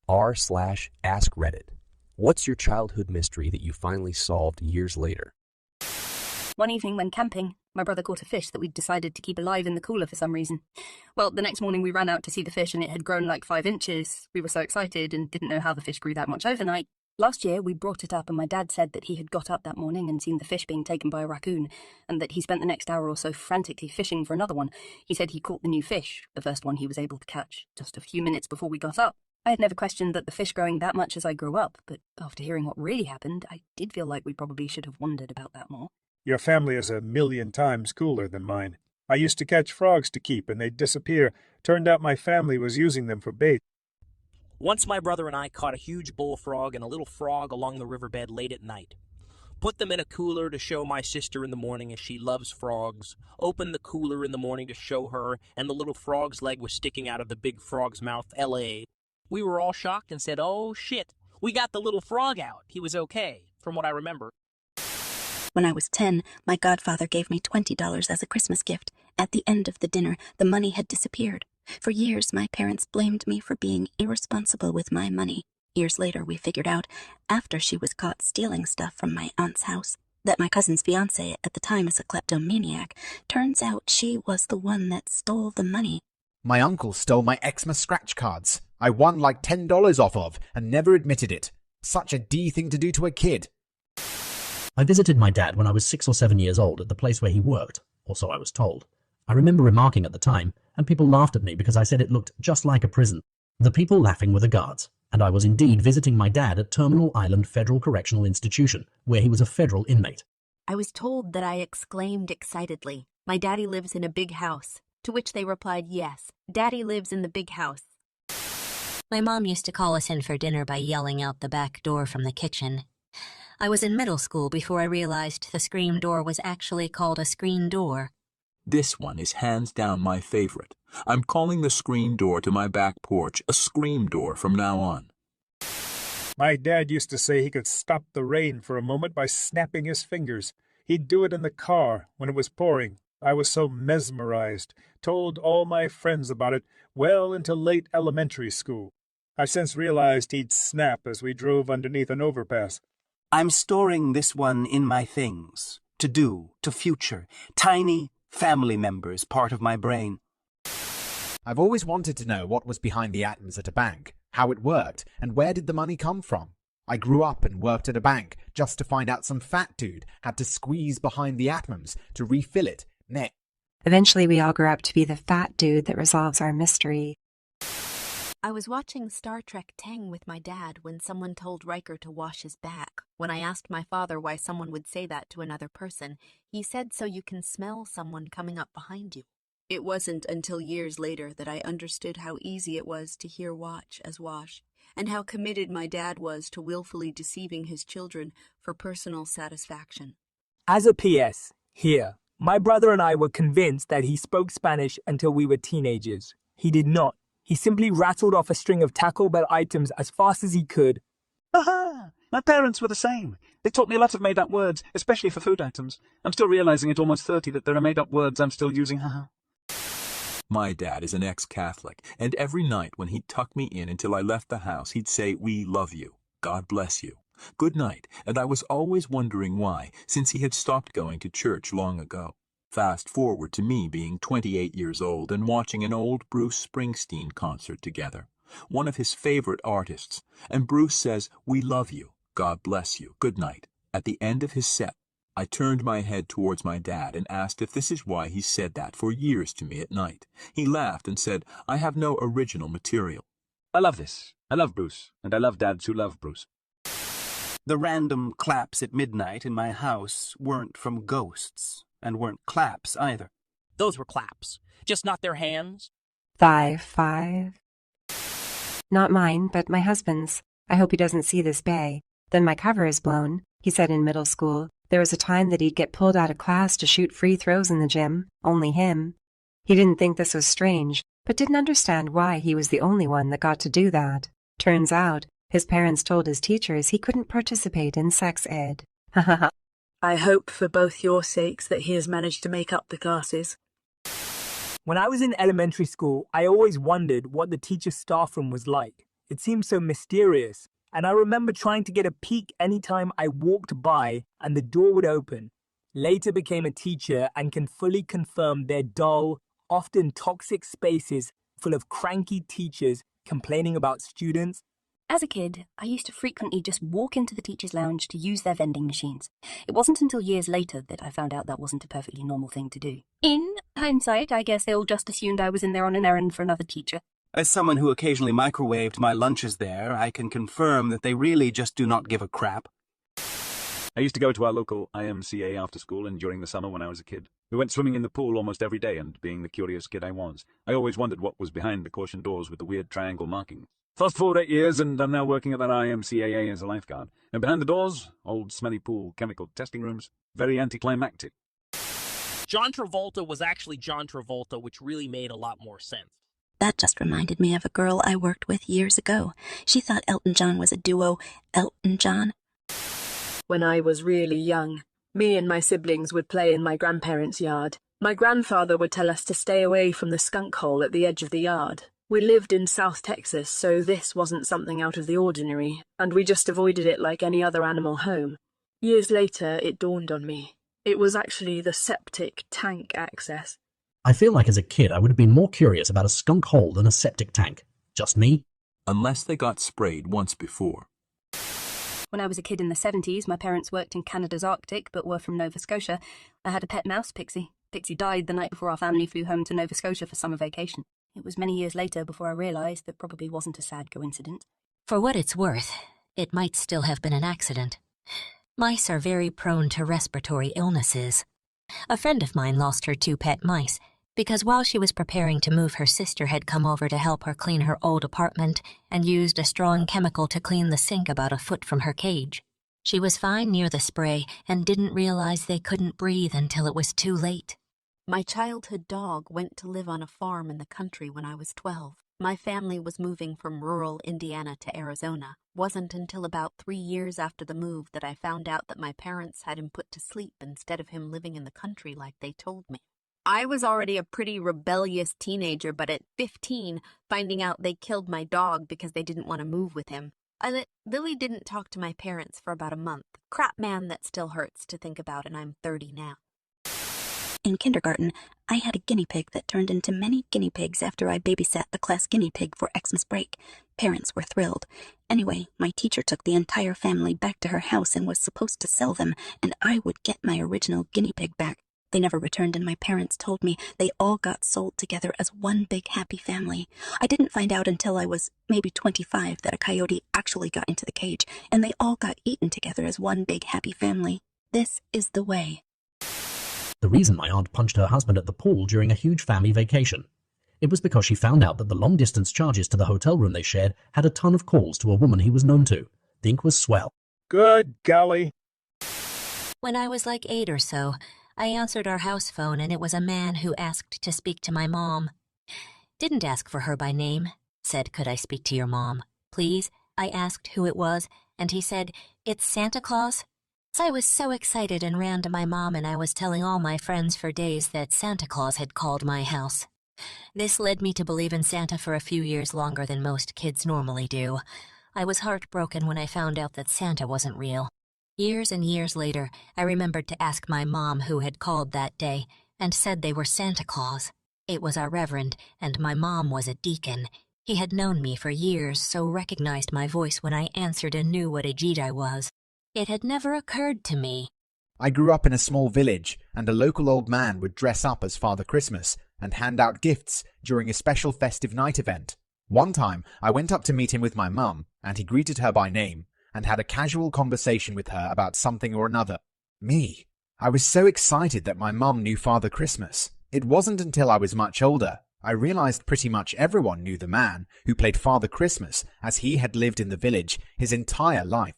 r/askreddit. What's your childhood mystery that you finally solved years later? One evening when camping, my brother caught a fish that we'd decided to keep alive in the cooler for some reason. Well, the next morning we ran out to see the fish and it had grown like 5 inches. We were so excited and didn't know how the fish grew that much overnight. Last year we brought it up and my dad said that he had got up that morning and seen the fish being taken by a raccoon, and that he spent the next hour or so frantically fishing for another one. He said he caught the new fish, the first one he was able to catch, just a few minutes before we got up. I had never questioned that the fish growing that much as I grew up, but after hearing what really happened, I did feel like we probably should have wondered about that more. Your family is 1,000,000 times cooler than mine. I used to catch frogs to keep, and they'd disappear. Turned out my family was using them for bait. Once my brother and I caught a huge bullfrog and a little frog along the riverbed late at night. Put them in a cooler to show my sister in the morning as she loves frogs. Opened the cooler in the morning to show her, and the little frog's leg was sticking out of the big frog's mouth, L.A. We were all shocked and said, "Oh, shit, we got the little frog out. He was okay," from what I remember. When I was 10, my godfather gave me $20 as a Christmas gift. At the end of the dinner, the money had disappeared. For years, my parents blamed me for being irresponsible with my money. Years later, we figured out, after she was caught stealing stuff from my aunt's house, that my cousin's fiancé, at the time is a kleptomaniac. Turns out she was the one that stole the money. My uncle stole my Xmas scratch cards. I won like $10 off of and never admitted it. Such a D thing to do to a kid. I visited my dad when I was 6 or 7 years old at the place where he worked, or so I was told. I remember remarking at the time, and people laughed at me because I said it looked just like a prison. The people laughing were the guards, and I was indeed visiting my dad at Terminal Island Federal Correctional Institution, where he was a federal inmate. I was told that I exclaimed excitedly, "My daddy lives in a big house," to which they replied, "Yes, Daddy lives in the big house." My mom used to call us in for dinner by yelling out the back door from the kitchen. I was in middle school before I realized the screen door was actually called a screen door. This one is hands down my favorite. I'm calling the screen door to my back porch a scream door from now on. My dad used to say he could stop the rain for a moment by snapping his fingers. He'd do it in the car when it was pouring. I was so mesmerized, told all my friends about it well into late elementary school. I've since realized he'd snap as we drove underneath an overpass. I'm storing this one in my things, to do, to future, tiny family members part of my brain. I've always wanted to know what was behind the atoms at a bank, how it worked, and where did the money come from. I grew up and worked at a bank just to find out some fat dude had to squeeze behind the atoms to refill it. Eventually we all grew up to be the fat dude that resolves our mystery. I was watching Star Trek Tang with my dad when someone told Riker to wash his back. When I asked my father why someone would say that to another person, he said so you can smell someone coming up behind you. It wasn't until years later that I understood how easy it was to hear watch as wash, and how committed my dad was to willfully deceiving his children for personal satisfaction. As a PS, here, my brother and I were convinced that he spoke Spanish until we were teenagers. He did not. He simply rattled off a string of Taco Bell items as fast as he could. Aha! My parents were the same. They taught me a lot of made-up words, especially for food items. I'm still realizing at almost 30 that there are made-up words I'm still using. Haha. My dad is an ex-Catholic, and every night when he'd tuck me in until I left the house, he'd say, "We love you. God bless you. Good night," and I was always wondering why, since he had stopped going to church long ago. Fast forward to me being 28 years old and watching an old Bruce Springsteen concert together, one of his favorite artists, and Bruce says, "We love you. God bless you. Good night." At the end of his set, I turned my head towards my dad and asked if this is why he said that for years to me at night. He laughed and said, "I have no original material." I love this. I love Bruce, and I love dads who love Bruce. The random claps at midnight in my house weren't from ghosts, and weren't claps either. Those were claps, just not their hands. 5. Not mine, but my husband's. I hope he doesn't see this bay. Then my cover is blown. He said in middle school, there was a time that he'd get pulled out of class to shoot free throws in the gym. Only him. He didn't think this was strange, but didn't understand why he was the only one that got to do that. Turns out, his parents told his teachers he couldn't participate in sex ed. Ha ha ha. I hope for both your sakes that he has managed to make up the classes. When I was in elementary school, I always wondered what the teacher's staff room was like. It seemed so mysterious, and I remember trying to get a peek anytime I walked by and the door would open. Later became a teacher and can fully confirm their dull, often toxic spaces full of cranky teachers complaining about students. As a kid, I used to frequently just walk into the teacher's lounge to use their vending machines. It wasn't until years later that I found out that wasn't a perfectly normal thing to do. In hindsight, I guess they all just assumed I was in there on an errand for another teacher. As someone who occasionally microwaved my lunches there, I can confirm that they really just do not give a crap. I used to go to our local IMCA after school and during the summer when I was a kid. We went swimming in the pool almost every day, and being the curious kid I was, I always wondered what was behind the caution doors with the weird triangle markings. Fast forward 8 years, and I'm now working at that IMCAA as a lifeguard. And behind the doors, old smelly pool chemical testing rooms. Very anticlimactic. John Travolta was actually John Travolta, which really made a lot more sense. That just reminded me of a girl I worked with years ago. She thought Elton John was a duo. Elton John. When I was really young, me and my siblings would play in my grandparents' yard. My grandfather would tell us to stay away from the skunk hole at the edge of the yard. We lived in South Texas, so this wasn't something out of the ordinary, and we just avoided it like any other animal home. Years later, it dawned on me. It was actually the septic tank access. I feel like as a kid I would have been more curious about a skunk hole than a septic tank. Just me? Unless they got sprayed once before. When I was a kid in the 70s, my parents worked in Canada's Arctic but were from Nova Scotia. I had a pet mouse, Pixie. Pixie died the night before our family flew home to Nova Scotia for summer vacation. It was many years later before I realised that probably wasn't a sad coincidence. For what it's worth, it might still have been an accident. Mice are very prone to respiratory illnesses. A friend of mine lost her 2 pet mice because while she was preparing to move, her sister had come over to help her clean her old apartment and used a strong chemical to clean the sink about a foot from her cage. She was fine near the spray and didn't realize they couldn't breathe until it was too late. My childhood dog went to live on a farm in the country when I was 12. My family was moving from rural Indiana to Arizona. Wasn't until about 3 years after the move that I found out that my parents had him put to sleep instead of him living in the country like they told me. I was already a pretty rebellious teenager, but at 15, finding out they killed my dog because they didn't want to move with him, Lily didn't talk to my parents for about a month. Crap, man, that still hurts to think about, and I'm 30 now. In kindergarten, I had a guinea pig that turned into many guinea pigs after I babysat the class guinea pig for Xmas break. Parents were thrilled. Anyway, my teacher took the entire family back to her house and was supposed to sell them, and I would get my original guinea pig back. They never returned, and my parents told me they all got sold together as one big happy family. I didn't find out until I was maybe 25 that a coyote actually got into the cage, and they all got eaten together as one big happy family. This is the way. The reason my aunt punched her husband at the pool during a huge family vacation. It was because she found out that the long-distance charges to the hotel room they shared had a ton of calls to a woman he was known to. Think was swell. Good golly. When I was like 8 or so, I answered our house phone and it was a man who asked to speak to my mom. Didn't ask for her by name. Said, "Could I speak to your mom, please?" I asked who it was, and he said, "It's Santa Claus." So I was so excited and ran to my mom, and I was telling all my friends for days that Santa Claus had called my house. This led me to believe in Santa for a few years longer than most kids normally do. I was heartbroken when I found out that Santa wasn't real. Years and years later, I remembered to ask my mom who had called that day, and said they were Santa Claus. It was our reverend, and my mom was a deacon. He had known me for years, so recognized my voice when I answered and knew what age I was. It had never occurred to me. I grew up in a small village, and a local old man would dress up as Father Christmas and hand out gifts during a special festive night event. One time, I went up to meet him with my mum, and he greeted her by name and had a casual conversation with her about something or another. Me. I was so excited that my mum knew Father Christmas. It wasn't until I was much older I realized pretty much everyone knew the man who played Father Christmas, as he had lived in the village his entire life.